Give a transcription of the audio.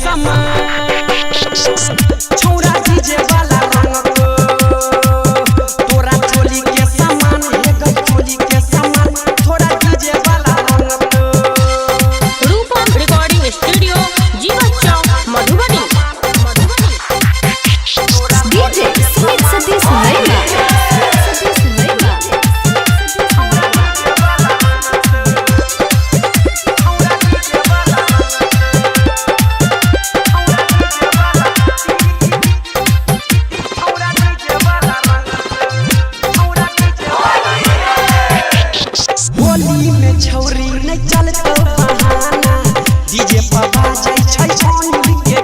समान छौरा डीजे वाला रंग को तोरा चोली के समान हे गई चोली के समान थोड़ा डीजे वाला रंग को। रूपम रिकॉर्डिंग स्टूडियो जीवन चौक मधुबनी। डीजे स्मिथ सतीश नैना होली में छौरी नहीं चलतो बहाना डीजे पर बाजै छै छौनी के